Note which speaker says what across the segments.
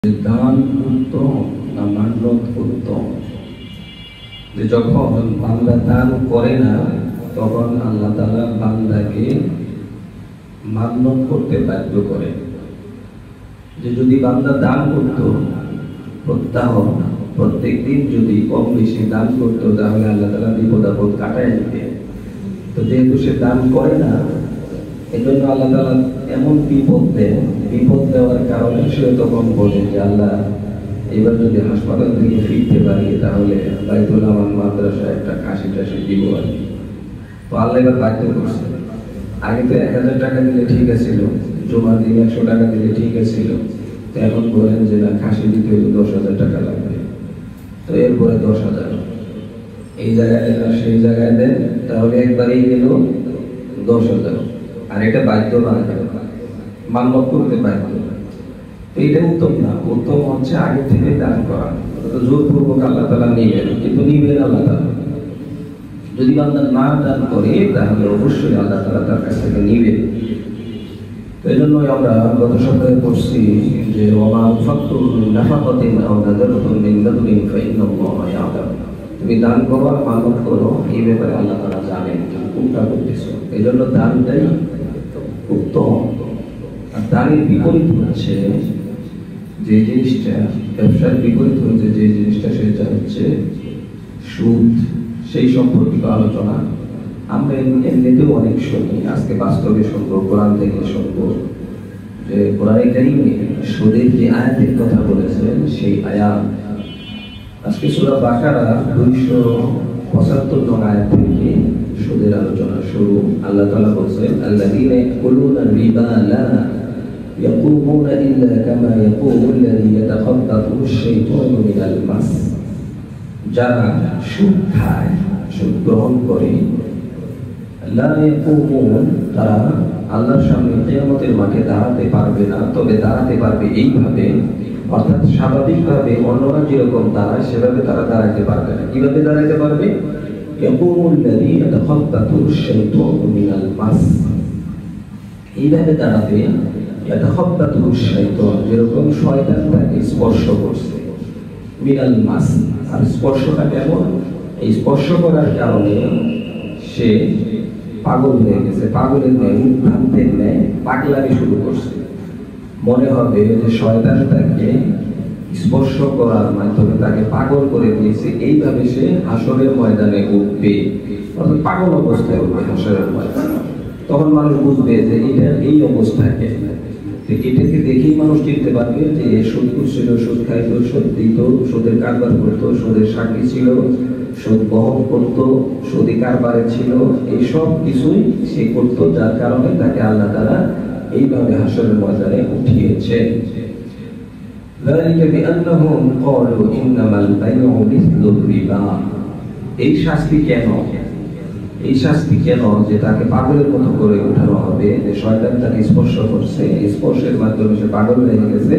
Speaker 1: দান উত্তম না মান্যত উত্তম? যে যখন বান্দা দান করে না তখন আল্লাহ তাআলা বান্দাকে মান্যত করতে বাধ্য করে। যে যদি বান্দা দান করত প্রত্যাহ প্রত্যেকদিন যদি কম বেশি দান করতো তাহলে আল্লাহ তাআলা বিপদ আপদ কাটায় দিতে। তো যেহেতু সে দান করে না এজন্য আল্লাহ তাআলা এমন বিপদ দেন, বিপদ দেওয়ার কারণে সে তখন বলে যে আল্লাহ এবার যদি হাসপাতাল থেকে ফিরতে পারি তাহলে বাইতুল আমান মাদ্রাসায় একটা খাসি টাসি দিব আর কি। তো আল্লাহ এবার বাধ্য করছে। আগে তো 1000 টাকা দিলে ঠিক আছিল, জমা দিন 100 টাকা দিলে ঠিক আছিল, তো এখন বলেন যে না খাসি দিতে হলে 10,000 টাকা লাগবে। তো এরপরে 10,000 এই জায়গায় দেন আর সেই জায়গায় দেন, তাহলে একবারেই গেল 10,000। আর এটা বাধ্য মান্য করতে বাধ্য। তো এটা উত্তম না। উত্তম হচ্ছে আগে থেকে দান করা। তো জোরপূর্বক আল্লাহ তাআলা নিবেন, কিন্তু নিবেন আল্লাহ তাআলা। যদি বান্দা না দান করে তাহলে অবশ্যই আল্লাহ তাআলা তার কাছ থেকে নিবেন। তো এই জন্যই আমরা গত সপ্তাহে পড়ছি যে ওমা আনফাকতুম মিন নাফাকাতিন আও নাযারতুম মিন নাযরিন ফাইন্নাল্লাহা ইয়ালাম। তুমি দান করো আর মানত করো, এই ব্যাপারে আল্লাহ তাআলা জানেন কোনটা করতেছো। এই জন্য দানটাই উত্তম। আর দানের বিপরীত হচ্ছে যে জিনিসটা, ব্যবসার বিপরীত হচ্ছে যে জিনিসটা, সেটা হচ্ছে সুদ। সেই সম্পর্কিত আলোচনা আমরা এমনিতেও অনেক শুনি, আজকে বাস্তবে শুনবো, কোরআন থেকে শুনবো যে কোরআনে কারীমে সুদের যে আয়াতের কথা বলেছেন সেই আয়াত আজকে সূরা বাকারা 275 নং আয়াত থেকে সুদের আলোচনা শুরু। আল্লাহ তাআলা বলেন আল্লাযীনা ইয়াকুলুনা রিবা লা ইয়াকুমুনা ইল্লা কামা ইয়াকুমু আল্লাযী ইয়াতাখাব্বাতু আশ-শাইতানু মিনাল মাস। যারা সুদ খায়, সুদ গ্রহণ করে, লা ইয়াকুমুন, তারা আল্লাহর সামনে কিয়ামতের মাঠে দাঁড়াতে পারবে না, তবে দাঁড়াতে পারবে এইভাবে, অর্থাৎ স্বাভাবিকভাবে অন্যরা যেরকম দাঁড়ায় সেভাবে তারা দাঁড়াতে পারবে না। কিভাবে দাঁড়াতে পারবে? এইভাবে দাঁড়াবে যেরকম শয়তান তাকে স্পর্শ করছে মিনাল মাস। আর স্পর্শটা কেমন? এই স্পর্শ করার কারণে সে পাগল হয়ে গেছে, পাগলের ন্যায়, ভ্রান্তের ন্যায় পাগলামি শুরু করছে। মনে হবে যে শয়তান তাকে স্পর্শ করার মাধ্যমে তাকে পাগল করে দিয়েছে, এইভাবে সে হাসরের ময়দানে উঠবে, অর্থাৎ পাগল অবস্থায় উঠবে হাসরের ময়দানে। তখন মানুষ বুঝবে যে এটা এই অবস্থাকে, এটাকে দেখেই মানুষ চিনতে পারবে যে সুদ করছিল, সুদ খাইতো, সুদ দিত, সুদের কারবার করতো, সুদের সাক্ষী ছিল, সুদ বহন করতো, সুদী কারবারে ছিল, এই সব কিছুই সে করতো, যার কারণে তাকে আল্লাহ তাআলা এইভাবে হাসরের ময়দানে উঠিয়েছে। যালিকা বিআন্নাহুম ক্বালু ইন্নামাল বাইউ মিসলুর রিবা। এই শাস্তি কেন? এই শাস্তি কেন যে তাকে পাগলের মতো করে উঠানো হবে, যে শয়তান তাকে স্পর্শ করছে, স্পর্শের মাধ্যমে সে পাগল হয়ে গেছে,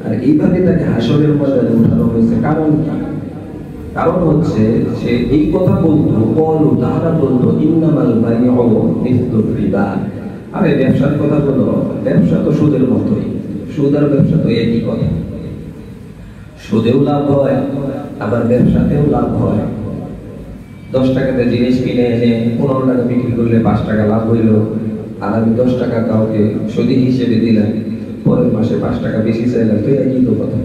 Speaker 1: আর এইভাবে তাকে হাসরের ময়দানে উঠানো হয়েছে। কারণ কি? কারণ হচ্ছে সে এই কথা বলতো, ক্বালু, তারা বলতো ইন্নামাল বাইউ মিসলুর রিবা। আরে ব্যবসার কথা বলো, ব্যবসা তো সুদের মতোই, সুদ আর ব্যবসা তো একই কথা। সুদেও লাভ হয় আবার ব্যবসাতেও লাভ হয়। 10 টাকাতে জিনিস কিনে এনে 15 টাকা বিক্রি করলে 5 টাকা লাভ হইল, আর আমি 10 টাকা কাউকে সুদি হিসেবে দিলাম, পরের মাসে 5 টাকা বেশি চাইলাম, তো একই তো কথা।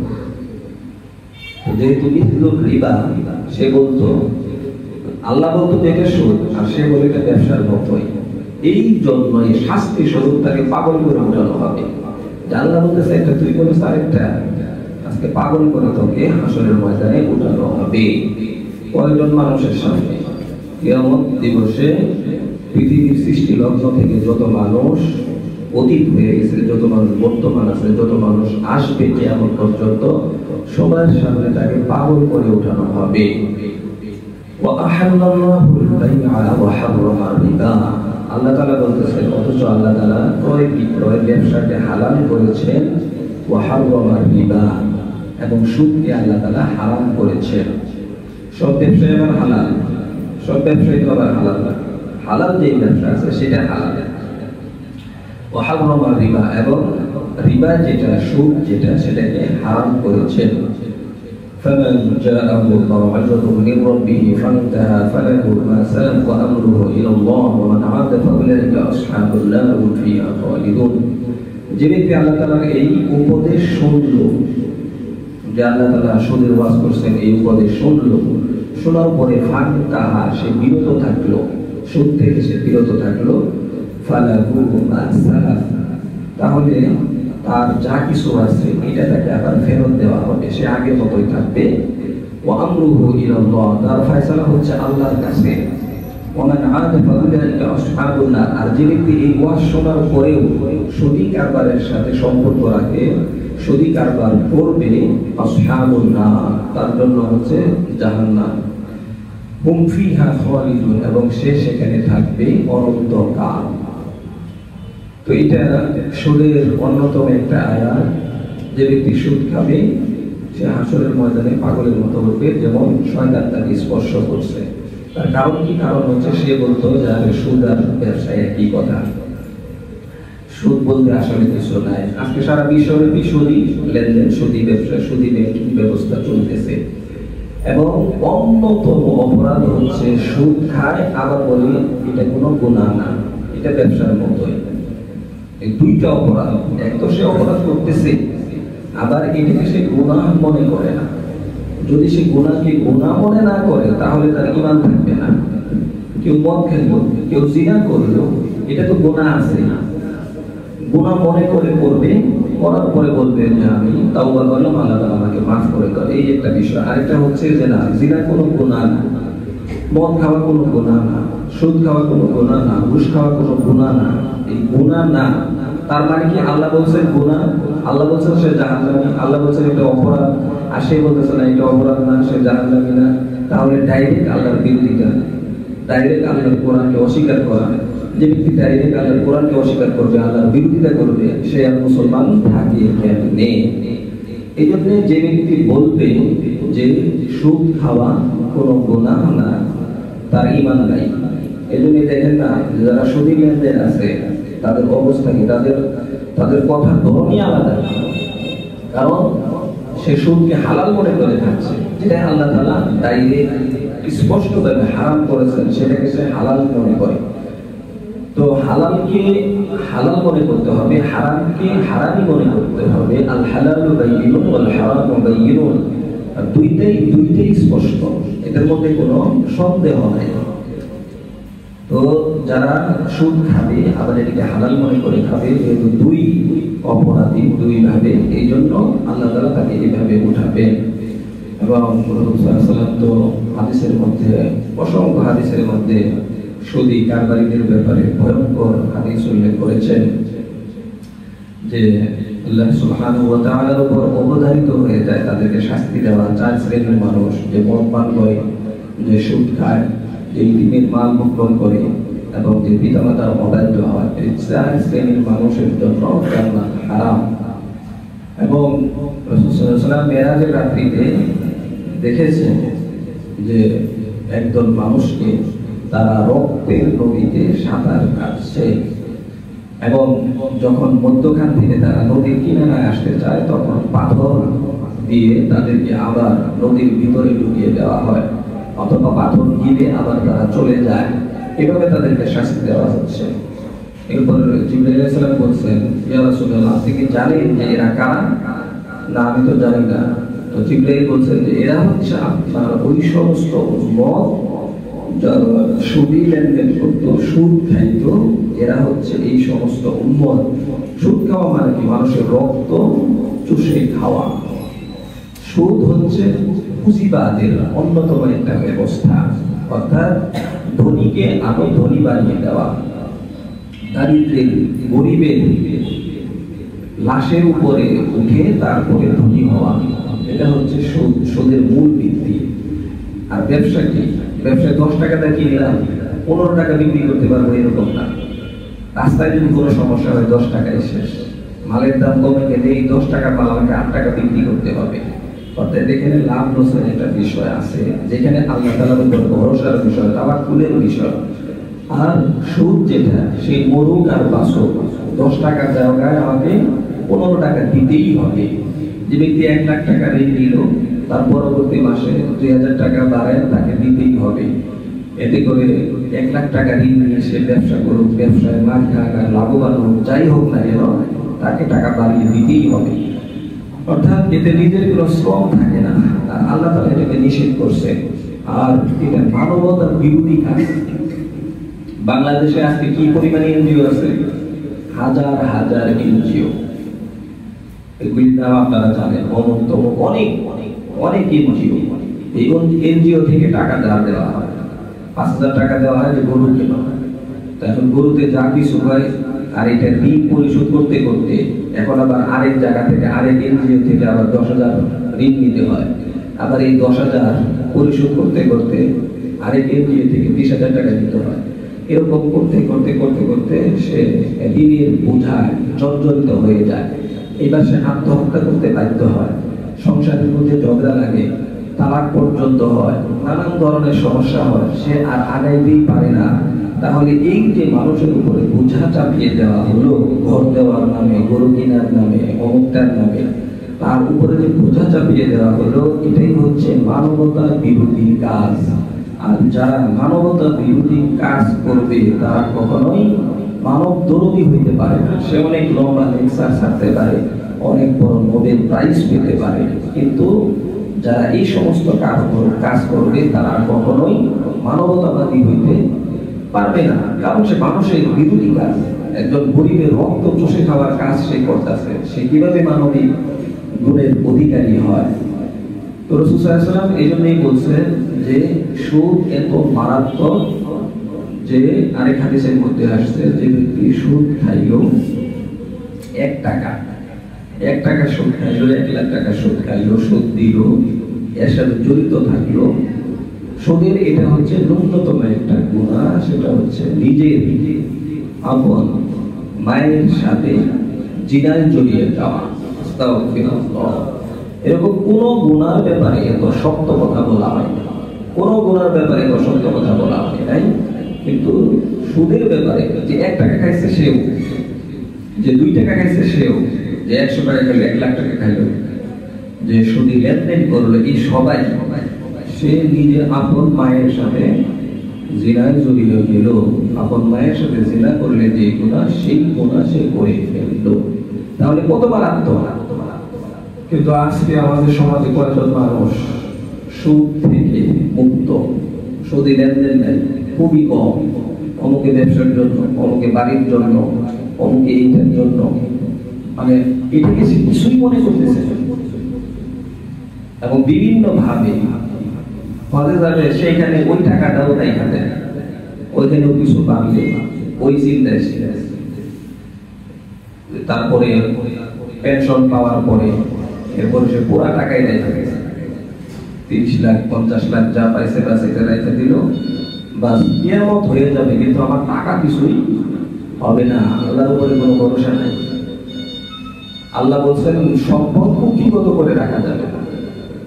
Speaker 1: যেহেতু মিসলুর রিবা, সে বলতো, আল্লাহ বলতো যে এটা সুদ, আর সে বলে এটা ব্যবসার মতোই। এই জন্যই শাস্তি স্বরূপ তাকে পাগল করে উঠানো হবে। আল্লাহ বলতেছে একটা, তুই বলিস আরেকটা, আজকে পাগল করে তোকে হাসরের ময়দানে উঠানো হবে। কয়জন মানুষের সামনে? কিয়ামত দিবসে পৃথিবীর সৃষ্টি লগ্ন থেকে যত মানুষ অতীত হয়ে গেছে, যত মানুষ বর্তমান আছে, যত মানুষ আসবে কিয়ামত পর্যন্ত, সবার সামনে তাকে পাগল করে উঠানো হবে। ওয়া আহাল্লাল্লাহুল বাই'a ওয়া হাররামা রিবা। আল্লাহ তাআলা বলতেছেন, অথচ আল্লাহ তাআলা ক্রয় বিক্রয় ব্যবসাকে হালাল করেছেন, ওয়া হাররামা রিবা, এবং সুদকে আল্লাহ তাআলা হারাম করেছেন। সব ব্যবসায় আবার হালাল, সব ব্যবসায় তো আবার হালাল না। হালাল যে ব্যবসা আছে সেটা হালাল। ওয়া হাররামা রিবা, এবং রিবা যেটা, সুদ যেটা, সেটাকে হারাম করেছেন। فمن جاءه موعظة من ربه فانتهى فله ما سلف وأمره إلى الله ومن عاد فأولئك أصحاب النار هم فيها خالدون। যে ব্যক্তি আল্লাহ তাআলার এই উপদেশ শুনল, যে আল্লাহ তাআলা সুদের ওয়াজ করছেন, এই উপদেশ শুনল, শোনার পরে ফান্তাহা, সে বিরত থাকলো, সুদ থেকে সে বিরত থাকলো, ফালাহু মা সালাফ, তাহলে তার যা কিছু আছে এটা তাকে আবার ফেরত দেওয়া হবে, সে আগের মতোই থাকবে। ওয়া আমরুহু ইলাল্লাহ, তার ফয়সালা হচ্ছে আল্লাহর কাছে। ওয়া মান আদা ফাউলাইকা আসহাবুন নার, আর যে ব্যক্তি এই ওয়াজ শোনার পরেও সুদী কারবারের সাথে সম্পর্ক রাখে, সুদী কারবার করবে, আসহাবুন নার, তার জন্য হচ্ছে জাহান্নাম। হুম ফিহা খালিদুন, এবং সে সেখানে থাকবে অনন্তকাল। তো এটা সুদের অন্যতম একটা আয়াত। যে ব্যক্তি সুদ খাবে সে হাসরের ময়দানে পাগলের মতো উঠবে, যেমন শয়তান তাকে স্পর্শ করছে। তার কারণ কি? কারণ হচ্ছে সে বলতো যে আরে সুদ আর ব্যবসায় একই কথা, সুদ বলতে আসলে কিছু নাই। আজকে সারা বিশ্বব্যাপী সুদী লেনদেন, সুদী ব্যবসা, সুদী ব্যাংকিং ব্যবস্থা চলতেছে। এবং অন্যতম অপরাধ হচ্ছে সুদ খায় আবার বলে এটা কোনো গুনাহ না, এটা ব্যবসার মতোই। এই দুইটা অপরাধ, এক তো সে অপরাধ করতেছে, আবার এটাকে সে গুনাহ মনে করে না। যদি সে গুনাহকে গুনাহ মনে না করে তাহলে তার ঈমান থাকবে না। কেউ মদ খেলো, কেউ জিনা করলো, এটা তো গুনাহ আছে না, গুনাহ মনে করে করবে, করার পরে বলবে যে আমি তাওবা করলাম, আল্লাহ তাআলা আমাকে মাফ করে দাও, এই একটা বিষয়। আরেকটা হচ্ছে যে না, জিনা কোনো গুনাহ না, মদ খাওয়া কোনো গুনাহ না, সুদ খাওয়া কোনো গুনাহ না, ঘুষ খাওয়া কোনো গুনাহ না, এই গুনাহ না। তার মানে কি? আল্লাহ বলছেন গুনাহ, আল্লাহ বলছেন সে জাহান্নামী, আল্লাহ বলছেন এটা অপরাধ, আর সে বলতেছে না এটা অপরাধ না, সে জাহান্নামী না। তাহলে ডাইরেক্ট আল্লাহর বিরোধিতা, ডাইরেক্ট আল্লাহর কোরআনকে অস্বীকার করা। যে ব্যক্তি ডাইরেক্ট আল্লাহর কোরআনকে অস্বীকার করবে, আল্লাহর বিরোধিতা করবে, সে আর মুসলমান থাকে কেমনে? এই জন্য যে ব্যক্তি বলবে যে সুদ খাওয়া কোনো গুনাহ না, তার ঈমান নাই। এই জন্য দেখেন না, যারা সুদী লেনদেন আছে তাদের অবস্থা কি, তাদের কথার ধরনই আলাদা। কারণ সে সুদকে হালাল মনে করে থাকছে, যেটা আল্লাহ তাআলা ডাইরেক্ট স্পষ্টভাবে হারাম করেছেন, সেটাকে সে হালাল মনে করে। তো হালালকে হালাল মনে করতে হবে, হারামকে হারামই মনে করতে হবে। আল হালালু বাইয়িনুন ওয়াল হারামু বাইয়িনুন, আর দুইটাই স্পষ্ট, এদের মধ্যে কোনো সন্দেহ নাই। তো যারা সুদ খাবে আবার এটাকে হালাল মনে করে খাবে, যেহেতু দুই অপরাধী দুই ভাবে, এই জন্য আল্লাহ তাআলা তাকে এইভাবে উঠাবে। এবং রাসূল সাল্লাল্লাহু আলাইহি ওয়াসাল্লাম তো হাদিসের মধ্যে, অসংখ্য হাদিসের মধ্যে সুদী কারবারিদের ব্যাপারে ভয়ঙ্কর হাদিস উল্লেখ করেছেন, যে আল্লাহ সুবহানাহু ওয়া তাআলার উপর অবধারিত হয়ে যায় তাদেরকে শাস্তি দেওয়া। 4 শ্রেণীর মানুষ, যে মদ পান করে, যে সুদ খায়, যে ইতিমের মাল ভক্ষণ করে, এবং যে পিতামাতার অবাধ্য হয়, এই 4 শ্রেণীর মানুষের জন্য জান্নাত হারাম। এবং রাসূল সাল্লাল্লাহু আলাইহি ওয়াসাল্লাম মেরাজের রাত্রিতে দেখেছেন যে একদল মানুষকে তারা রক্তের নদীতে সাঁতার কাটছে, এবং যখন মধ্যখান থেকে তারা নদীর কিনারায় আসতে চায় তখন পাথর দিয়ে তাদেরকে আবার নদীর ভিতরে ঢুকিয়ে দেওয়া হয়, অথবা পাথর গিলে আবার তারা চলে যায়। এভাবে তাদেরকে শাস্তি দেওয়া হচ্ছে। এরপর জিবরাইল আলাইহিস সালাম বলছেন, ইয়া রাসূলুল্লাহ, আপনি কি জানেন যে এরা কারা? না, আমি তো জানি না। তো জিবরাইল বলছেন যে এরা হচ্ছে আপনার ওই সমস্ত উম্মত যারা সুদী লেনদেন করতো, সুদ খাইতো, এরা হচ্ছে এই সমস্ত উম্মত। সুদ খাওয়া মানে কি? মানুষের রক্ত চুষে খাওয়া। সুদ হচ্ছে পুঁজিবাদের অন্যতম একটা ব্যবস্থা, অর্থাৎ ধনীকে আরো ধনী বানিয়ে দেওয়া, দারিদ্রের গরিবের লাশের উপরে উঠে তারপরে ধনী হওয়া, এটা হচ্ছে সুদ, সুদের মূল ভিত্তি। আর ব্যবসা কি? ব্যবসায় 10 টাকা দিয়ে কিনলাম, 15 টাকা বিক্রি করতে পারবো এরকম না। রাস্তায় যদি কোনো সমস্যা হয় 10 টাকায় শেষ। মালের দাম কমে গেলে এই 10 টাকা মাল আমাকে 8 টাকা বিক্রি করতে হবে। অর্থাৎ এখানে লাভ লসের একটা বিষয় আছে, যেখানে আল্লাহ তাআলার উপর ভরসার বিষয়, তাওয়াক্কুলের বিষয়। আর সুদ যেটা, সেই মরুক আর বাসুক, 10 টাকার জায়গায় আমাকে 15 টাকা দিতেই হবে। যে ব্যক্তি 1 লাখ টাকা ঋণ নিল, তার পরবর্তী মাসে 2000 টাকা বাড়ায় তাকে দিতেই হবে। এতে করে 1 লাখ টাকা ঋণ নিয়ে সে ব্যবসা করুক, ব্যবসায় মার খাক আর লাভবান হোক, যাই হোক না কেন, তাকে টাকা বাড়িয়ে দিতেই হবে। অর্থাৎ এতে নিজের কোনো শ্রম থাকে না, আর আল্লাহ তাআলা এটাকে নিষেধ করছে। আর এটা মানবতার বিরোধী কাজ। বাংলাদেশে আজকে কি পরিমাণে এনজিও আছে? হাজার হাজার এনজিও। এগুলির নাম আপনারা জানেন, অনন্তম অনেক অনেক এনজিও। এই এনজিও থেকে টাকা দেওয়া হয়, 5000 টাকা দেওয়া হয় যে গরু কেনা। এখন গরুতে যা কিছু হয়, আর এটা ঋণ পরিশোধ করতে করতে এখন আবার আরেক জায়গা থেকে, আরেক এনজিও থেকে আবার 10,000 ঋণ নিতে হয়। আবার এই 10,000 পরিশোধ করতে করতে আরেক এনজিও থেকে 20,000 টাকা দিতে হয়। এরকম করতে করতে করতে করতে সে ঋণের বোঝায় জর্জরিত হয়ে যায়। এবার সে আত্মহত্যা করতে বাধ্য হয়, সংসারের মধ্যে ঝগড়া লাগে, তালাক পর্যন্ত হয়, নানান ধরনের সমস্যা হয়, সে আর আগাইতেই পারে না। তাহলে এই যে মানুষের উপরে বোঝা চাপিয়ে দেওয়া হলো, ঘর দেওয়ার নামে, গরু কেনার নামে, অমুকটার নামে, তার উপরে যে বোঝা চাপিয়ে দেওয়া হলো, এটাই হচ্ছে মানবতার বিরোধী কাজ। আর যারা মানবতার বিরোধী কাজ করবে তারা কখনোই মানব দরদী হইতে পারে না। সে অনেক লম্বা লেকচার ছাড়তে পারে, অনেক বড় নোবেল প্রাইজ পেতে পারে, কিন্তু যারা এই সমস্ত কাজ করবে তারা কখনোই মানবতাবাদী হইতে পারবে না, কারণ সে মানুষের বিরোধী কাজ। একজন গরিবের রক্ত চষে খাওয়ার কাজ সে করতেছে, সে কিভাবে মানবিক গুণের অধিকারী হয়? তো রাসূল সাল্লাল্লাহু আলাইহি ওয়াসাল্লাম এই জন্যই বলছেন যে সুদ এত মারাত্মক যে আরেক হাদিসের মধ্যে আসছে যে ব্যক্তি সুদ খাইলো 1 টাকা সুদ খাইলো, 1 লাখ টাকা সুদ খাইলো, সুদ দিল, এর সাথে জড়িত থাকলো। সুদের এটা হচ্ছে ন্যূনতম একটা গুনাহ, সেটা হচ্ছে নিজের আপন মায়ের সাথে জিনায় জড়িয়ে যাওয়া। আস্তাগফিরুল্লাহ। এরকম কোন গুনার ব্যাপারে এত শক্ত কথা বলা হয় না, কোন গুনার ব্যাপারে এত শক্ত কথা বলা হয় নাই, কিন্তু সুদের ব্যাপারে যে 1 টাকা খাইছে সেও, যে 2 টাকা খাইছে সেও, যে 100 টাকা খাইলো, 1 লাখ টাকা খাইলো, যে সুদী লেনদেন করলো, এই সবাই সে নিজের আপন মায়ের সাথে জিনায় জড়িয়ে গেল। আপন মায়ের সাথে জিনা করলে যে গুনাহ, সেই গুনাহ সে করে ফেললো। তাহলে কত মারাত্মক! কিন্তু আজকে আমাদের সমাজে কয়েকজন মানুষ সুদ থেকে মুক্ত, সুদী লেনদেন নেই, খুবই কম। অমুকে ব্যবসার জন্য, অমুকে বাড়ির জন্য, অমুকে এইটার জন্য, মানে এটাকে সে কিছুই মনে করতেছে এবং বিভিন্ন ভাবে হজে যাবে, সেইখানে ওই টাকাটাও তাই খাতে, ওইখানেও কিছু পাবে, ওই চিন্তায় সে। তারপরে পেনশন পাওয়ার পরে এরপরে সে পুরা টাকাই রেখে গেছে, 30 লাখ 50 লাখ যা পাইছে বাস এটা রেখে দিল, বাস কিয়ামত হয়ে যাবে, কিন্তু আমার টাকা কিছুই হবে না। আল্লাহর উপরে কোনো ভরসা নাই। আল্লাহ বলছেন সম্পদ কুক্ষিগত করে রাখা যাবে না।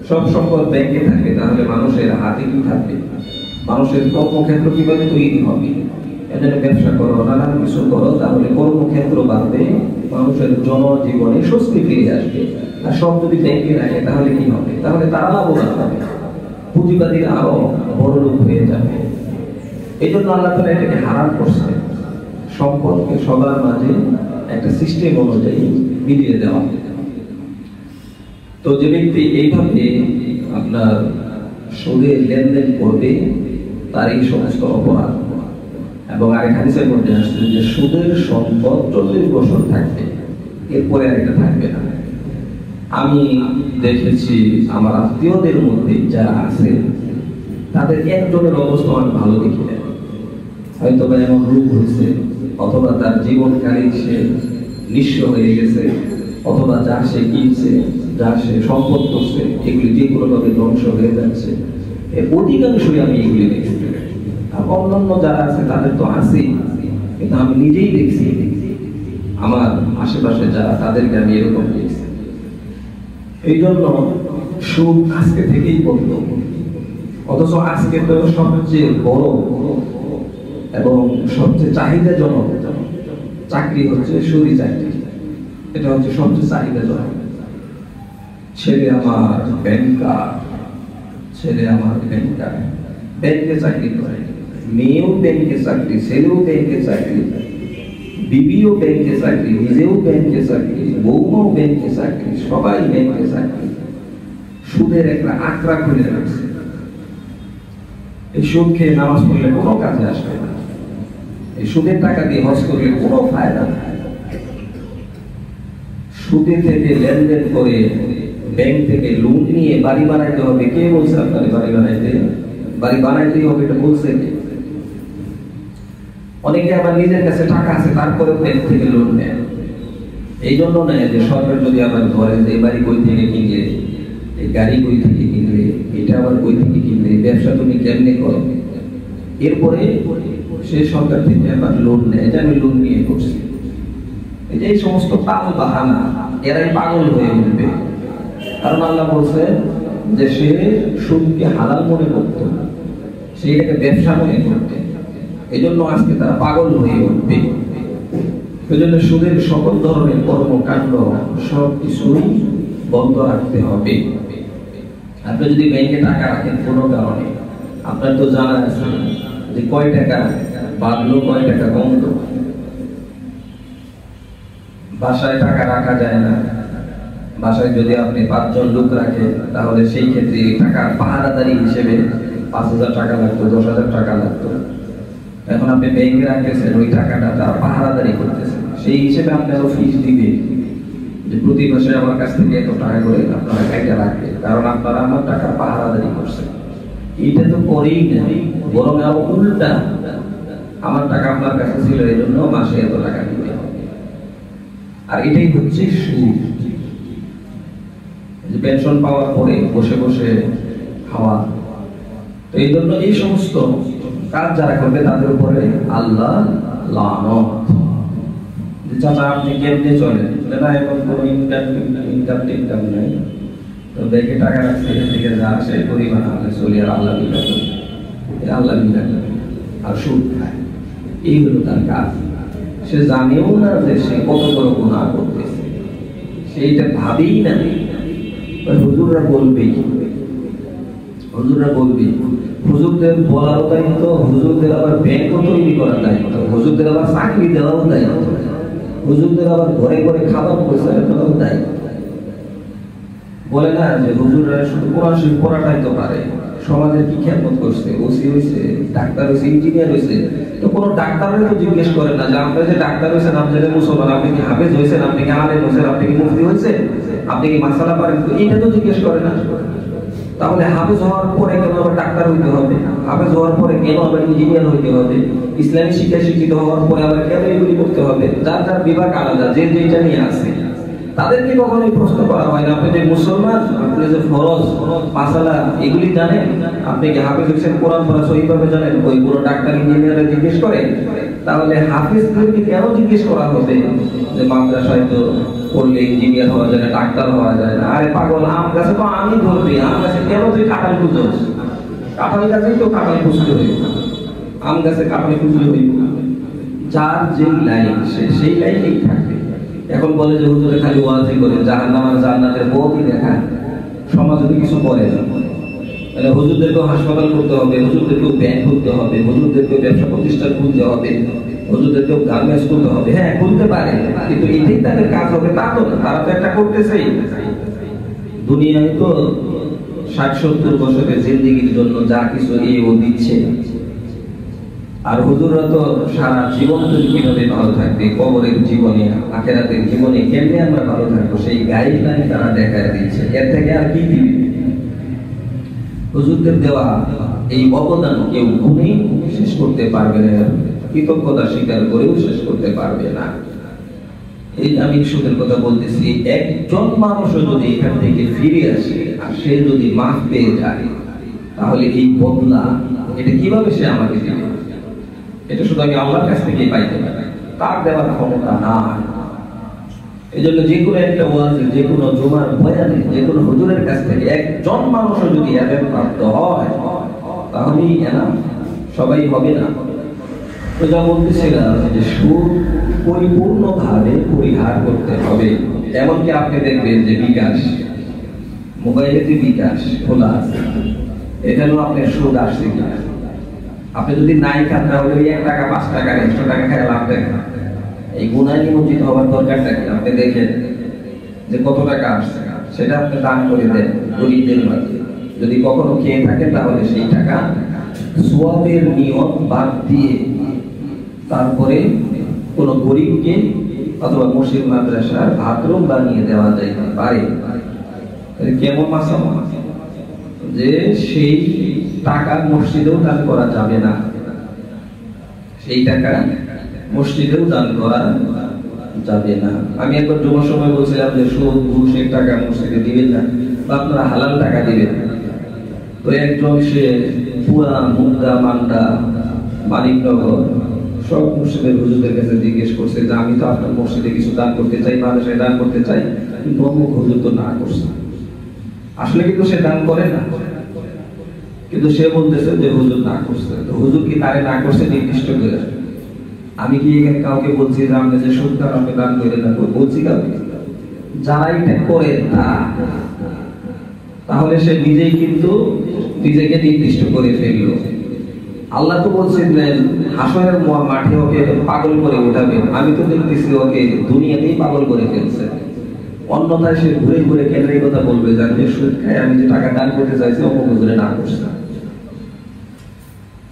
Speaker 1: সব সম্পদ ব্যাংকে থাকে, তাহলে মানুষের হাতে কি থাকবে? মানুষের কর্মক্ষেত্র কিভাবে তৈরি হবে? এজন্য ব্যবসা করো, নানান কিছু করো, তাহলে কর্মক্ষেত্র বাড়বে, মানুষের জনজীবনে স্বস্তি ফিরে আসবে। আর সব যদি ব্যাংকে রাখে তাহলে কি হবে? তাহলে তারা লাভবান হবে, পুঁজিবাদীরা আরো বড় লোক হয়ে যাবে। এই জন্য আল্লাহ তাআলা এটাকে হারাম করছে, সম্পদকে সবার মাঝে একটা সিস্টেম অনুযায়ী মিলিয়ে দেওয়া। তো যে ব্যক্তি এইভাবে আপনার সুদে লেনদেন করবে তার এই সমস্ত অপরাধ। এবং আরেক হাদিসের মধ্যে আসছে যে সুদের সম্পদ 40 বছর থাকবে, এরপরে আর এটা থাকবে না। আমি দেখেছি আমার আত্মীয়দের মধ্যে যারা আছে তাদের একজনের অবস্থা অনেক ভালো দেখি না, হয়তো বা এমন রোগ হয়েছে, অথবা তার জীবনকালে সে নিঃস্ব হয়ে গেছে, অথবা যা সে কিনছে, যা সে সম্পদ করছে, এগুলি যে কোনোভাবে ধ্বংস হয়ে যাচ্ছে। এর অধিকাংশই আমি এগুলি দেখছি। আর অন্যান্য যারা আছে তাদের তো আছেই, কিন্তু আমি নিজেই দেখছি, আমার আশেপাশে যারা, তাদেরকে আমি এরকম দেখছি। এই জন্য সুদ আজকে থেকেই বন্ধ। অথচ আজকে তো সবচেয়ে বড় এবং সবচেয়ে চাহিদাজনক চাকরি হচ্ছে সুদী চাকরি। এটা হচ্ছে সবচেয়ে চাহিদাজনক। ছেলে আমার ব্যাংকার, ছেলে আমার ব্যাংকার, ব্যাংকে চাকরি করে, মেয়েও ব্যাংকে চাকরি, ছেলেও ব্যাংকে চাকরি, বিবিও ব্যাংকে চাকরি, নিজেও ব্যাংকে চাকরি, বৌমাও ব্যাংকে চাকরি, সবাই ব্যাংকে চাকরি। সুদের একটা আঁকড়া খুলে রাখছে। এই সুদ খেয়ে নামাজ পড়লে কোনো কাজে আসবে না, এই সুদের টাকা দিয়ে হজ করলে কোনো ফায়দা নাই। সুদে থেকে লেনদেন করে ব্যাংক থেকে লোন নিয়ে বাড়ি বানাইতে হবে, কে বলছে আপনার বাড়ি বানাইতে? বাড়ি বানাইতেই হবে এটা বলছে কে? অনেকে আবার নিজের কাছে টাকা আছে তারপরে ব্যাংক থেকে লোন নেয়। এই জন্য নেয় যে সরকার যদি আবার ধরে যে এই বাড়ি কই থেকে কিনলে, এই গাড়ি কই থেকে কিনলে, এটা আবার কই থেকে কিনলে, ব্যবসা তুমি কেমনে করো, এরপরে সে সরকার থেকে আবার লোন নেয় যে আমি লোন নিয়ে করছি। এই যে এই সমস্ত পাল বাহানা, এরাই পাগল হয়ে উঠবে। কারণ আল্লাহ বলছে যে সে সুদকে হালাল মনে করত, সে এটাকে ব্যবসা মনে করত, এই জন্য আজকে তারা পাগল হয়ে উঠবে। এই জন্য সুদের সকল ধরনের কর্মকাণ্ড সব কিছুই বন্ধ রাখতে হবে। আপনি যদি ব্যাংকে টাকা রাখেন কোনো কারণে, আপনার তো জানা আছে যে কয় টাকা বাড়লো, কয় টাকা কমলো। বাসায় টাকা রাখা যায় না, বাসায় যদি আপনি 5 জন লোক রাখেন তাহলে সেই ক্ষেত্রে টাকা পাহারাদারি হিসেবে 5,000 টাকা লাগতো, 10,000 টাকা লাগতো। এখন আপনি ব্যাংকে রাখতেছেন, ওই টাকাটা তার পাহারাদারি করতেছেন, সেই হিসেবে আপনি আরো ফিস দিবেন যে প্রতি মাসে আমার কাছ থেকে এত টাকা করে আপনারা কাইটা রাখবেন, কারণ আপনারা আমার টাকা পাহারাদারি করছেন। এইটা তো করেই না, বরং আরো উল্টা, আমার টাকা আপনার কাছে ছিল এই জন্য মাসে এত টাকা দিতে হবে। আর এটাই হচ্ছে সুদ। পেনশন পাওয়ার পরে বসে বসে খাওয়া। তো এই জন্য এই সমস্ত কাজ যারা করবে তাদের উপরে আল্লাহ লানত। চাচা আপনি কেমনে চলেন? না এখন কোনো ইনকাম নাই, তো ব্যাংকে টাকা রাখছে, এখান থেকে যা আসে পরিমাণ আমরা চলি আর আল্লাহ বিল্লাহ করি, আল্লাহ বিল্লাহ করি আর সুদ খায়। এই হলো তার কাজ। সে জানেও না যে সে কত বড় গুনাহ করতেছে, সেইটা ভাবেই না। হুজুররা বলবে, হুজুররা বলবে, হুজুরদের বলার দায়িত্ব, হুজুরদের আবার ব্যাংক তৈরি করার দায়িত্ব, হুজুরদের আবার চাকরি দেওয়ার দায়িত্ব, হুজুরদের আবার ঘরে ঘরে খাবার পয়সা দেওয়ার দায়িত্ব। বলে না যে হুজুররা শুধু কোরআন শরীফ পড়াটাই তো পারে, সমাজের কি খেদমত করছে, ওসি হয়েছে, ডাক্তার হয়েছে, ইঞ্জিনিয়ার হয়েছে। তো কোনো ডাক্তারের তো জিজ্ঞেস করেন না যে আপনি যে ডাক্তার হয়েছেন, আপনি যে মুসলমান, আপনি কি হাফেজ হয়েছেন, আপনি কি আলেম হয়েছেন, আপনি কি মুফতি হয়েছেন, আপনি কি মাসালা পারেন, তো এটা তো জিজ্ঞেস করে না। তাহলে হাফেজ হওয়ার পরে কেন আবার ডাক্তার হইতে হবে? হাফেজ হওয়ার পরে কেন আবার ইঞ্জিনিয়ার হইতে হবে? ইসলামী শিক্ষা শিক্ষিত হওয়ার পরে আবার কেন এগুলি করতে হবে? যার যার বিভাগ আলাদা, যে যেটা নিয়ে আসে তাদেরকে কখনোই প্রশ্ন করা হয় না। আপনি যে মুসলমান, আপনি যে ফরজ মাসালা এগুলি জানেন, আপনি কি হাফেজ হচ্ছেন, কোরআন পড়া সহিভাবে জানেন, ওই কোনো ডাক্তার ইঞ্জিনিয়ারে জিজ্ঞেস করে? তাহলে হাফেজদেরকে কেন জিজ্ঞেস করা হবে যে মাদ্রাসায় তো পড়লে ইঞ্জিনিয়ার হওয়া যায় না, ডাক্তার হওয়া যায় না? আরে পাগল, আম গাছে তো আমি ধরবি, আম গাছে কেন তুই কাঁঠাল খুঁজোস? কাঁঠাল গাছেই তো কাঁঠাল খুঁজতে হইব, আম গাছে কাঁঠাল খুঁজলে হইব। যার যে লাইন সেই লাইনেই থাকবে। এখন বলে যে হুজুরে খালি ওয়াজি করে, জাহান্নাম আর জান্নাতের পথই দেখায়, সমাজে তো কিছু করে না। তাহলে হুজুরদেরকেও হাসপাতাল করতে হবে, হুজুরদেরকেও ব্যাংক খুলতে হবে, হুজুরদেরকেও ব্যবসা প্রতিষ্ঠান খুলতে হবে, হুজুরদেরকেও গার্মেন্টস খুলতে হবে। হ্যাঁ, খুলতে পারে, কিন্তু এটাই তাদের কাজ হবে তা তো না। তারা তো একটা করতেছেই। দুনিয়ায় তো 60-70 বছরের জিন্দেগির জন্য যা কিছু ও দিচ্ছে, আর হুজুররা তো সারা জীবন কিভাবে ভালো থাকবে, কবরের জীবনে, আখিরাতের জীবনে কেমনে আমরা ভালো থাকবো, সেই গাইডলাইন তারা দেখায় দিচ্ছে। এর থেকে আর কি দিবে? হুজুরদের দেওয়া এই অবদান কেউ গুণেই শেষ করতে পারবে না, কৃতজ্ঞতা স্বীকার করেও শেষ করতে পারবে না। এই আমি সুদের কথা বলতেছি, একজন মানুষও যদি এখান থেকে ফিরে আসে আর সে যদি মাফ পেয়ে যায়, তাহলে এই বদলা এটা কিভাবে সে আমাকে দিবে? এটা শুধু আমি আল্লাহর কাছ থেকেই পাইতে পারি, তার দেওয়ার ক্ষমতা নাই। এই জন্য যে কোনো একটা ওয়াজে, যে কোনো জুমার বয়ানে, যে কোনো হুজুরের কাছ থেকে একজন মানুষও যদি এলেম প্রাপ্ত হয়, তাহলেই এনাম, সবাই হবে না। তো যা বলতেছিলাম যে সুদ পরিপূর্ণভাবে পরিহার করতে হবে। এমনকি আপনি দেখবেন যে বিকাশ, মোবাইলে যে বিকাশ খোলা আছে, এখানেও আপনার সুদ আসছে কিনা। আপনি যদি নাই খান তাহলে ওই 1 টাকা 5 টাকা 100 টাকা খেয়ে লাভ দেখেন। এই গুনায় নিমজ্জিত হওয়ার দরকারটা কি? আপনি দেখেন যে কত টাকা আসছে, সেটা আপনি দান করে দেন গরিবদের মাঝে। যদি কখনো খেয়ে থাকেন তাহলে সেই টাকা সওয়াবের নিয়ম বাদ দিয়ে তারপরে কোনো গরিবকে অথবা মসজিদ মাদ্রাসার বাথরুম বানিয়ে দেওয়া যাইতে পারে। কেমন মাসাম যে সেই টাকা মসজিদেও দান করা যাবে না, সেই টাকা মসজিদেও দান করা যাবে না। আমি একবার যুব সময় বলছিলাম যে সুদ ঘুষের টাকা মসজিদে দিবেন না, বা আপনারা হালাল টাকা দিবেন। তো একজন সে পুরা মুগদা মান্ডা মানিকনগর সব মসজিদের হুজুরদের কাছে জিজ্ঞেস করছে যে আমি তো আপনার মসজিদে কিছু দান করতে চাই, মাদ্রাসায় দান করতে চাই, কিন্তু অমুক হুজুর তো না করছে। আসলে কিন্তু সে দান করে না, কিন্তু সে বলতেছে যে হুজুর না করছে। তো হুজুর কি তারে না করছে নির্দিষ্ট করে? আমি কি এখানে কাউকে বলছি যে আপনি যে সুদ দান আপনি দান করে না? বলছি কাউকে? যারা এটা করে তাহলে সে নিজেই কিন্তু নিজেকে নির্দিষ্ট করে ফেললো। আল্লাহ তো বলছিলেন হাসরের মাঠে ওকে পাগল করে উঠাবেন। আমি তো দেখতেছি ওকে দুনিয়াতেই পাগল করে ফেলছে। অন্যথায় সে ঘুরে ঘুরে কেন এই কথা বলবে যে আমি সুদ খাই, আমি যে টাকা দান করতে চাইছি অমুক হুজুরে না করছে।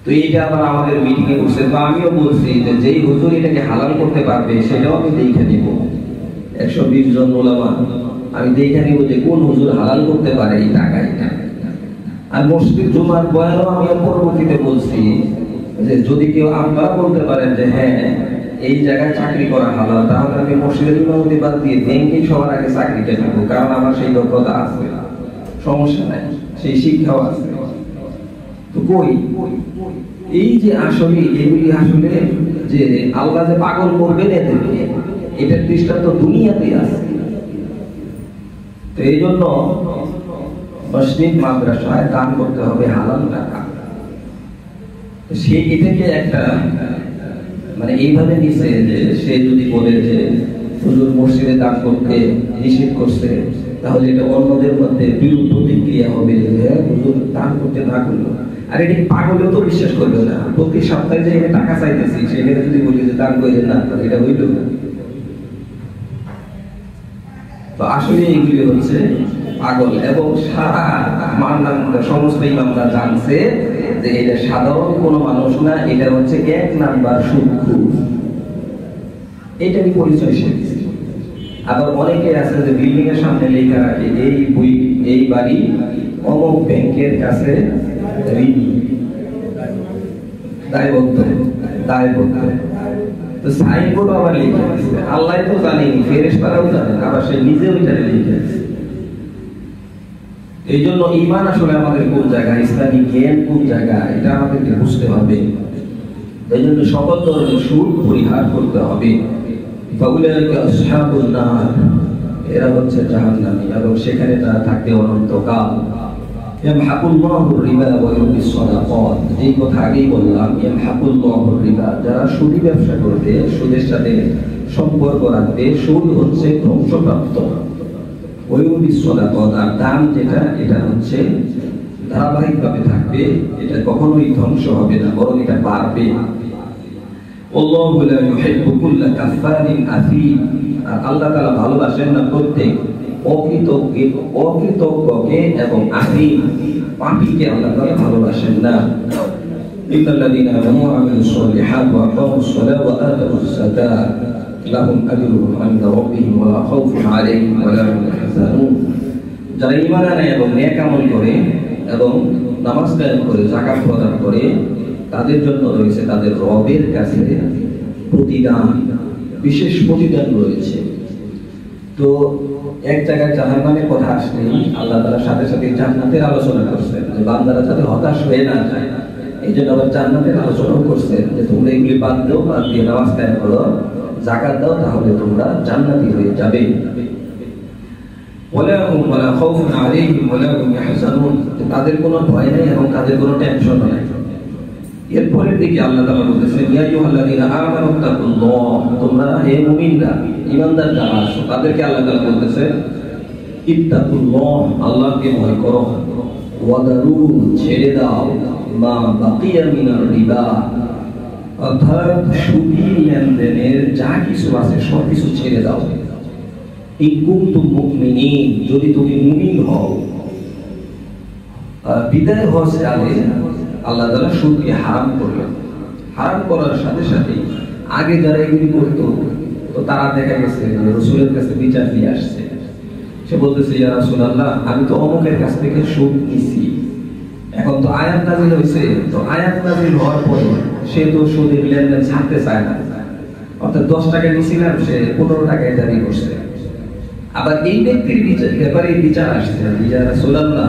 Speaker 1: তো এইটা আবার আমাদের মিটিং এ বসে, তো আমিও বলছি যে যেই হুজুর এটাকে হালাল করতে পারবে সেটাও আমি দেখে নিব। 120 জন ওলামা আমি দেখে নিব যে কোন হুজুর হালাল করতে পারে এই টাকা। এটা আর মসজিদ জুমার বয়ানও আমি পরবর্তীতে বলছি যে যদি কেউ আপনারা বলতে পারেন যে হ্যাঁ এই জায়গায় চাকরি করা হালাল, তাহলে আমি মসজিদের ইমামতি বাদ দিয়ে ব্যাংকে সবার আগে চাকরিটা নেব, কারণ আমার সেই দক্ষতা আছে, সমস্যা নাই, সেই শিক্ষাও আছে। তো কই এই যে আসলে এগুলি আসলে যে আল্লাহ যে পাগল করবেন এদেরকে, এটার দৃষ্টান্ত দুনিয়াতেই আছে। তো এই জন্য মসজিদ মাদ্রাসায় দান করতে হবে হালাল টাকা। সে এটাকে একটা মানে এইভাবে নিছে যে সে যদি বলে যে হুজুর মসজিদে দান করতে নিষেধ করছে, তাহলে এটা অন্যদের মধ্যে বিরূপ প্রতিক্রিয়া হবে যে হ্যাঁ হুজুর দান করতে না করলো। আর এটাকে পাগলেও তো বিশ্বাস করবে না। প্রতি সপ্তাহে যে এখানে টাকা চাইতেছি সেখানে যদি বলি যে দান করে না, এটা হইল না। তো আসলে এগুলি হচ্ছে পাগল। এবং সারা মানলাম সমস্ত ইমামরা জানছে যে এটা সাধারণ কোনো মানুষ না, এটা হচ্ছে 1 নাম্বার সুদখোর। এইটারই পরিচয় সে দিচ্ছে। আবার অনেকে আছে যে বিল্ডিং এর সামনে লেখা রাখে এই বাড়ি অমুক ব্যাংকের কাছে ঋণী, দায়বদ্ধ। তো সাইনবোর্ড আবার লিখে দিচ্ছে, আল্লাহ তো জানেনি, ফেরেশতারাও জানেন, আবার সে নিজেও এটা লিখে দিচ্ছে। এই জন্য ঈমান আসলে আমাদের কোন জায়গায়, ইসলামিক জ্ঞান কোন জায়গায়, এটা আমাদেরকে বুঝতে হবে। এই জন্য সকল ধরনের সুদ পরিহার করতে হবে। ফাউলাইকা আসহাবুন নার, এরা হচ্ছে জাহান্নামী এবং সেখানে তারা থাকবে অনন্তকাল। ইয়ামহাকুল্লাহুর রিবা ওয়া ইউরবিস সাদাকাত, এই কথা আগেই বললাম। ইয়ামহাকুল্লাহুর রিবা, যারা সুদী ব্যবসা করবে, সুদের সাথে সম্পর্ক রাখবে, সুদ হচ্ছে ধ্বংসপ্রাপ্ত। ওয়া ইউরবিস সাদাকাত, আর দান যেটা, এটা হচ্ছে ধারাবাহিকভাবে থাকবে, এটা কখনোই ধ্বংস হবে না, বরং এটা বাড়বে। আল্লাহু লা ইউহিব্বু কুল্লা কাফফারিন আথীম, আর আল্লাহ তাআলা ভালোবাসেন না প্রত্যেক অকৃতজ্ঞকে এবং আথীম পাপীকে আল্লাহ তাআলা ভালোবাসেন না। ইন্নাল্লাযীনা আমানু ওয়া আমিলুস সালিহাতি ওয়া আকামুস সালাতা ওয়া আতাউস যাকাতা লাহুম আজরুহুম ইনদা রাব্বিহিম ওয়া লা খাউফুন আলাইহিম ওয়া লা হুম ইয়াহজানুন, যারা ঈমান আনে এবং নেক আমল করে এবং নামাজ কায়েম করে যাকাত প্রদান করে, তাদের জন্য রয়েছে তাদের রবের কাছে প্রতিদান, বিশেষ প্রতিদান রয়েছে। তো এক জায়গায় জাহান্নামের কথা আসলেই আল্লাহ তাআলা সাথে সাথে জান্নাতের আলোচনা করছেন, যে বান্দারা যাতে হতাশ হয়ে না যায়, এই জন্য আবার জান্নাতের আলোচনাও করছেন যে তোমরা এগুলি বাদ দাও, বাদ দিয়ে নামাজ কায়েম করো, যাকাত দাও, তাহলে তোমরা জান্নাতি হয়ে যাবে। ওয়ালা হুম ওয়ালা খাউফুন আলাইহিম ওয়ালা হুম ইয়াহজানুন, তাদের কোনো ভয় নেই এবং তাদের কোনো টেনশন নেই। এরপরের দিকে আল্লাহ তাআলা বলতেছেন ইয়া আইয়ুহাল্লাযীনা আমানু তাকুল্লাহ, তোমরা হে মুমিনরা ঈমানদার যারা আছো তাদেরকে আল্লাহ তাআলা বলতেছেন ইত্তাকুল্লাহ, আল্লাহকে ভয় করো, ওয়াদারু, ছেড়ে দাও, মা বাকিয়া মিনার রিবা, অর্থাৎ সুদী লেনদেনের যা কিছু আছে সব কিছু ছেড়ে দাও। ইন কুনতুম মুমিনিন, যদি তুমি মুমিন হও। বিদায় হজ কালে আল্লাহ তাআলা সুদকে হারাম করলেন। হারাম করার সাথে সাথে আগে যারা এগুলি করতো তো তারা দেখা গেছে রাসূলের কাছে বিচার দিয়ে আসছে। সে বলতেছে ইয়া রাসূলুল্লাহ, আমি তো অমুকের কাছ থেকে সুদ নিছি, এখন তো আয়াত নাযিল হয়েছে, তো আয়াত নাযিল হওয়ার পরে সে তো সুদের লেনদেন ছাড়তে চায় না, অর্থাৎ 10 টাকা নিছিলাম সে 15 টাকায় দাবি করছে। আবার এই ব্যক্তির ব্যাপারে বিচার আসছে ইয়া রাসূলুল্লাহ,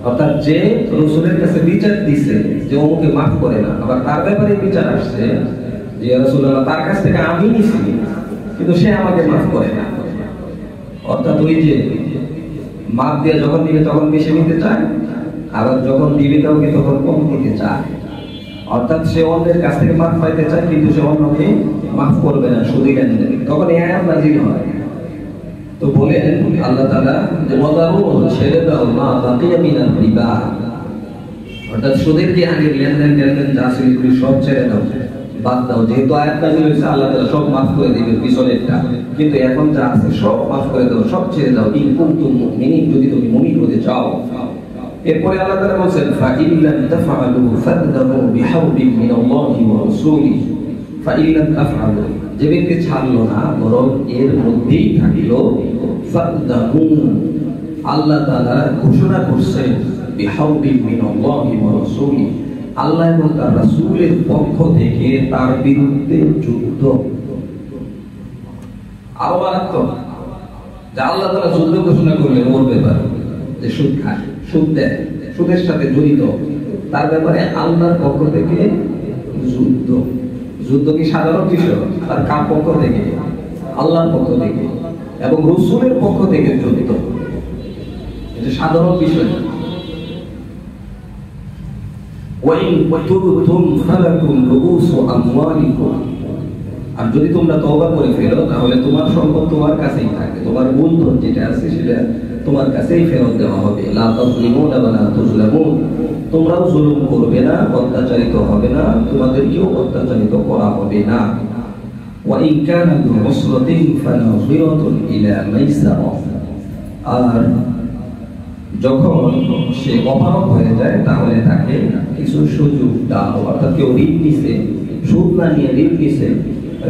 Speaker 1: অর্থাৎ যে রাসূলের কাছে বিচার দিছে যে ওকে মাফ করে না, আবার তার ব্যাপারে বিচার আসছে যে ইয়া রাসূলুল্লাহ, তার কাছ থেকে আমি নিছি কিন্তু সে আমাকে মাফ করে না। অর্থাৎ ওই যে মাফ দিয়ে যখন দিবে তখন বেশি নিতে চায়, আবার যখন দিবে কাউকে তখন কম দিতে চায়। অর্থাৎ সে অন্যের কাছ থেকে মাফ পাইতে চায় কিন্তু সে অন্যকে মাফ করবে না সুদী লেনদেন। তখন এই আয়াত নাযিল হয়। তো বলেন আল্লাহ তাআলা যে ওয়াদারু, ছেড়ে দাও, মা বাকিয়া মিনার রিবা, অর্থাৎ সুদের যে আগের লেনদেন যা ছিল সব ছেড়ে দাও, বাদ দাও। যেহেতু আয়াত নাযিল হয়েছে আল্লাহ তাআলা সব মাফ করে দিবে পিছনেরটা, কিন্তু এখন যা আছে সব মাফ করে দাও, সব ছেড়ে দাও। ইন কুনতুম মুমিনিন, যদি তুমি মুমিন হতে চাও। এরপরে আল্লাহ তাআলা বলেন ফাইন লাম তাফআলু ফাদহু বিহাউবিন মিনাল্লাহি ওয়া রাসূলিহি, ফাইন লাম তাফআলু, যে ব্যক্তি ছাড়লো না বরং এর মধ্যেই থাকলো, ফাদহু, আল্লাহ তাআলা ঘোষণা করছেন বিহাউবিন মিনাল্লাহি ওয়া রাসূলিহি, আল্লাহ এবং তার রাসূলের পক্ষ থেকে তার বিরুদ্ধে যুদ্ধ। আরো মারাত্মক যে আল্লাহ তাআলা যুদ্ধ ঘোষণা করলেন ওর ব্যাপারে, যে সুদ খায়, সুদ দেয়, সুদের সাথে জড়িত, তার ব্যাপারে আল্লাহর পক্ষ থেকে যুদ্ধ। যুদ্ধ কি সাধারণ বিষয়? তার কার পক্ষ থেকে? আল্লাহর পক্ষ থেকে এবং রাসূলের পক্ষ থেকে যুদ্ধ, এটা সাধারণ বিষয়। ওয়াইন তুবতুম ফালাকুম রুউসু আমওয়ালিকুম, আর যদি তোমরা তওবা করে ফেলো তাহলে তোমার সম্পদ তোমার কাছেই থাকবে, তোমার মূলধন যেটা আছে সেটা তোমার কাছেই ফেরত দেওয়া হবে। লা তাযলিমুনা ওয়া লা তুযলামুন, তোমরাও জুলুম করবে না, অত্যাচারিত হবে না, তোমাদেরকেও অত্যাচারিত করা হবে না। ওয়া ইন কানা যু উসরাতিন ফানাযিরাতুন ইলা মাইসারা, আর যখন সে অপারগ হয়ে যায় তাহলে তাকে কিছু সুযোগ দাও। অর্থাৎ কেউ ঋণ নিছে, সুদ না নিয়ে ঋণ নিছে,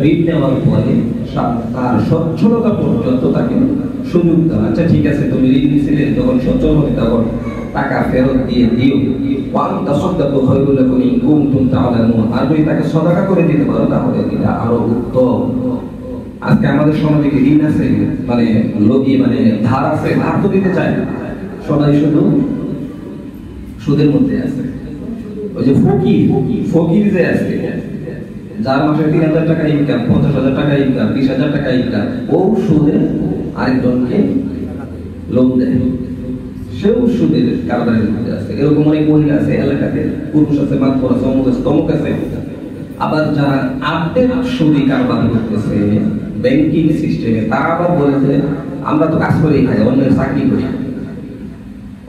Speaker 1: ঋণ নেওয়ার পরে তার সচ্ছলতা পর্যন্ত তাকে সুযোগ দাও। আচ্ছা ঠিক আছে, তুমি ঋণ নিছিলে, যখন সচ্ছল হবে তখন টাকা ফেরত দিয়ে দিও। ওয়ান তাসাদদাকু খায়রুল লাকুম ইন কুনতুম তা'লামুন, আর যদি তাকে সদকা করে দিতে পারো তাহলে এটা আরো উত্তম। আজকে আমাদের সমাজে কি ঋণ আছে, মানে লোভী, মানে ধার আছে, ধার তো দিতে চায় না, সবাই শুধু সুদের মধ্যে আছে। ওই যে ফকির যে আছে, যার মাসে 3000 টাকা ইনকাম, 50,000 টাকা ইনকাম, 20,000 টাকা ইনকাম, ও সুদে আরেকজনকে লোন দেয়, সেও সুদের কারবারের মধ্যে আছে। এরকম অনেক মহিলা আছে এলাকাতে, পুরুষ আছে, মাত্র আছে, অমুক আছে, তমুক আছে। আবার যারা আর্থিক সুদী কারবার করতেছে ব্যাংকিং সিস্টেমে, তারা আবার বলে যে আমরা তো কাজ করেই খাই, অন্যের চাকরি করি।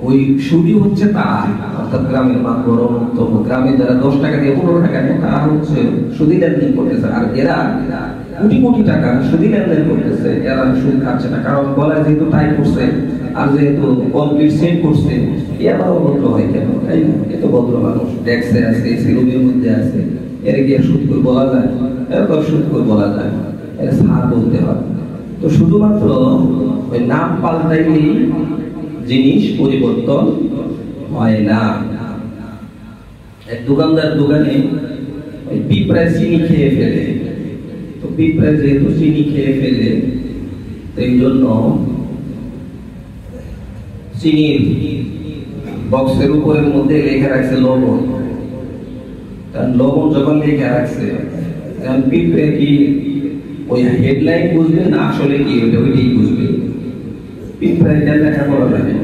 Speaker 1: ওই সুদী হচ্ছে তারা, অর্থাৎ গ্রামের মাতবর, গ্রামে যারা 10 টাকা দিয়ে 15 টাকা নেয় তারা হচ্ছে সুদী লেনদেন করতেছে। আর এরা কোটি কোটি টাকা সুদী লেনদেন করতেছে, এরা সুদ খাচ্ছে না, কারণ গলায় যেহেতু টাই করছে আর যেহেতু কমপ্লিট সেট করছে, এরা ভদ্র হয় কেন? তাই না? এত ভদ্র মানুষ, ট্যাক্সে আছে, সিরুমের মধ্যে আছে, এর গিয়ে সুদ করে বলা যায়? এরা তো সুদ করে বলা যায় না, এরা সার বলতে হয়। তো শুধুমাত্র ওই নাম পাল্টাইলেই জিনিস পরিবর্তন হয় না। এক দোকানদার দোকানে ওই পিঁপড়ায় চিনি খেয়ে ফেলে, তো পিঁপড়ায় যেহেতু চিনি খেয়ে ফেলে, এই জন্য চিনির বক্সের উপরের মধ্যে লেখা রাখছে লবণ। কারণ লবণ যখন লেখা রাখছে, কারণ পিঁপড়ে কি ওই হেডলাইন বুঝবে না আসলে কি ওইটাই বুঝবে? পিঁপড়ায় যা লেখা করা যাবে,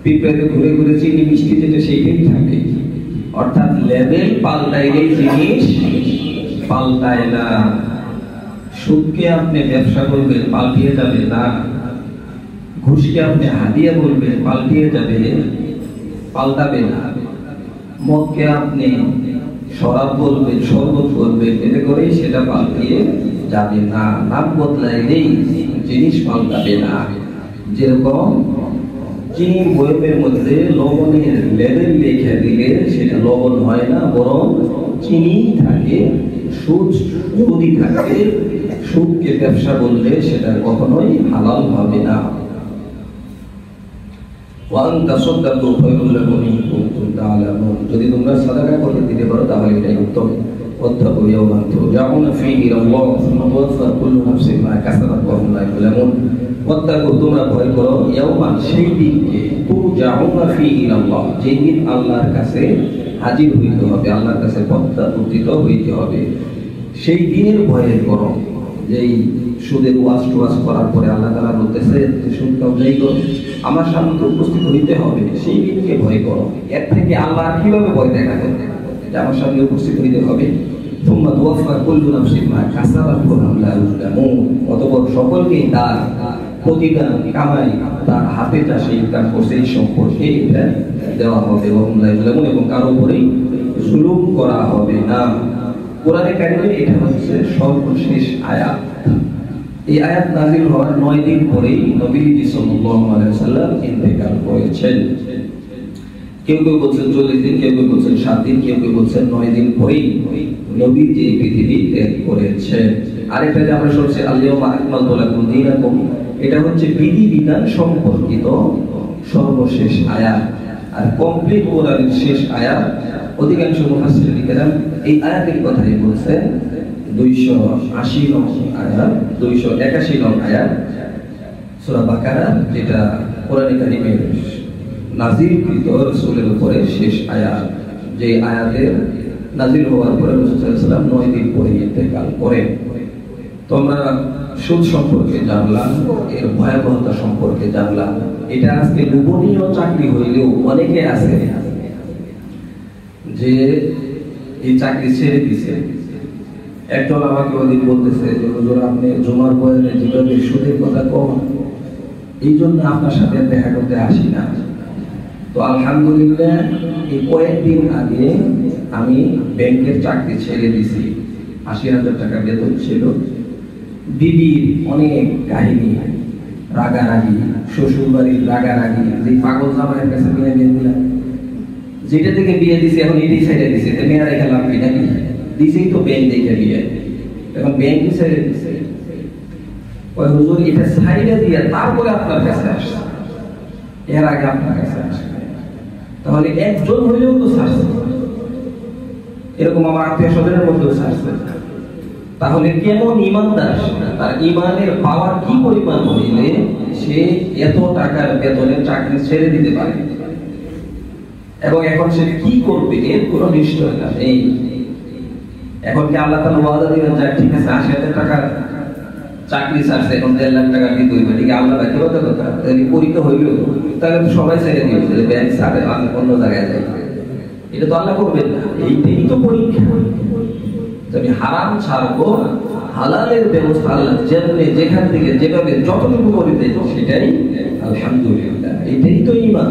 Speaker 1: পিঁপড়াতে ঘুরে ঘুরে চিনি মিষ্টি যেটা সেইটাই থাকে। অর্থাৎ লেভেল পাল্টাইলে জিনিস পাল্টায় না। সুদকে আপনি ব্যবসা করবেন, পাল্টিয়ে যাবে না। ঘুষকে আপনি হাদিয়া বলবেন, পাল্টিয়ে যাবে, পাল্টাবে না। মদকে আপনি শরাব বলবেন, শরবত বলবেন, এতে করেই সেটা পাল্টিয়ে যাবে না। নাম বদলাইলেই জিনিস পাল্টাবে না। যেরকম চিনির বয়মের মধ্যে লবণের লেভেল লিখে দিলে সেটা লবণ হয় না, বরং চিনি থাকে। সুদ যদি থাকে, সুদকে ব্যবসা বললে সেটা কখনোই হালাল হবে না। যদি তোমরা সাদাকা করে দিতে পারো তাহলে এটাই উত্তম। তোমরা ভয় করো ইয়াওমান, সেই দিনকে তুরজাউনা ফীহি ইলাল্লাহ, যেই দিন আল্লাহর কাছে হাজির হইতে হবে, আল্লাহর কাছে প্রত্যাবর্তিত হইতে হবে। সেই দিনের ভয়ে করো। যেই সুদের ওয়াজ করার পরে আল্লাহ তাআলা বলতেছে যে সুদ কাউজাই করো, আমার সামনে উপস্থিত হইতে হবে, সেই দিনকে ভয় করো। এর থেকে আল্লাহ কিভাবে ভয় দেখাবে যে আমার সামনে উপস্থিত হইতে হবে। তোমরা তুওয়াফা কুল্লু নাফসিন মা কাসাবাত ওয়া হুম লা ইউযলামুন, অতঃপর সকলকেই তার প্রতিদান কামাই তার হাতে যা সে ইনকাম করছে এই সম্পর্কে দেওয়া হবে। ওয়া হুম লা ইউযলামুন, এবং কারো উপরেই জুলুম করা হবে না। কোরআনে কারিমে এটা হচ্ছে সর্বশেষ আয়াত। এই আয়াত নাযিল হওয়ার 9 দিন পরেই নবীজি সাল্লাল্লাহু আলাইহি ওয়াসাল্লাম ইন্তেকাল করেছেন। কেউ কেউ বলছেন 40 দিন, কেউ কেউ বলছেন 7 দিন, কেউ কেউ বলছেন 9 দিন পরেই নবীজি এই পৃথিবী ত্যাগ করেছেন। আরেকটা যে আমরা শুনছি আল-ইয়াওমা আকমালতু লাকুম দীনাকুম, এটা হচ্ছে বিধিবিধান সম্পর্কিত সর্বশেষ আয়াত। আর কমপ্লিট কোরআনের শেষ আয়াত অধিকাংশ মুফাসসিরিন কেরাম এই আয়াতের কথাই বলছেন। 280 নং আয়াত, 281 নং আয়াত সূরা বাকারা, যেটা কোরআনে কারীমের নাযিলকৃত রাসূলের উপরে শেষ আয়াত। যে আয়াতের নাযিল হওয়ার পরে রাসূল সাল্লাল্লাহু আলাইহি ওয়াসাল্লাম 9 দিন পরে ইন্তেকাল করেন। তোমরা সুদ সম্পর্কে জানলাম, এর ভয়াবহতা সম্পর্কে জানলাম। এটা আজকে লোভনীয় চাকরি হইলেও অনেকে আছে যে এই চাকরি ছেড়ে দিছে। একদল আমাকে ওদিন বলতেছে যে হুজুর, আপনি জুমার বয়ানে যেভাবে সুদের কথা কম, এই জন্য আপনার সাথে দেখা করতে আসি না। তো আলহামদুলিল্লাহ, এই কয়েকদিন আগে আমি ব্যাংকের চাকরি ছেড়ে দিছি। 80,000 টাকা বেতন ছিল। বিবির অনেক কাহিনী, রাগারাগি, শ্বশুর বাড়ির রাগারাগি, যে পাগল জামাইয়ের কাছে বিয়ে দিলাম, যেটা থেকে বিয়ে দিছি এখন এটাই ছেড়ে দিছে, মেয়েরা রেখে লাভ কি নাকি? দিছেই তো ব্যাংক দেখে বিয়ে, এখন ব্যাংকই ছেড়ে দিছে। হুজুর, এটা ছাইড়া দিয়ে তারপরে আপনার কাছে আসছে, এর আগে আপনার কাছে আসে। তাহলে একজন হইলেও তো ছাড়ছে, এরকম আমার আত্মীয় স্বজনের মধ্যেও ছাড়ছে। তাহলে কেমন ইমানদার, তার ইমানের পাওয়ার কি পরিমাণ হইলে সে এত টাকার বেতনের চাকরি ছেড়ে দিতে পারে, এবং এখন সে কি করবে এর কোনো নিশ্চয়তা নেই। এখন কি আল্লাহ তাআলা ওয়াদা দিবেন যে ঠিক আছে 80,000 টাকা চাকরি ছাড়ছে, এখন 1.5 লাখ টাকা দিতে হইবে, ঠিক আল্লাহ রাখতে কথা কথা তাহলে পরীক্ষা হইলেও তাহলে সবাই ছেড়ে দিয়েছে যে ব্যাংক ছাড়ে, অন্য জায়গায় যায়। এটা তো আল্লাহ করবেন না, এইটাই তো পরীক্ষা। আমি হারাম ছাড়বো, হালালের ব্যবস্থা আল্লাহ যেখান থেকে যেভাবে যতটুকু করে দেয় সেটাই আলহামদুলিল্লাহ, এটাই তো ঈমান।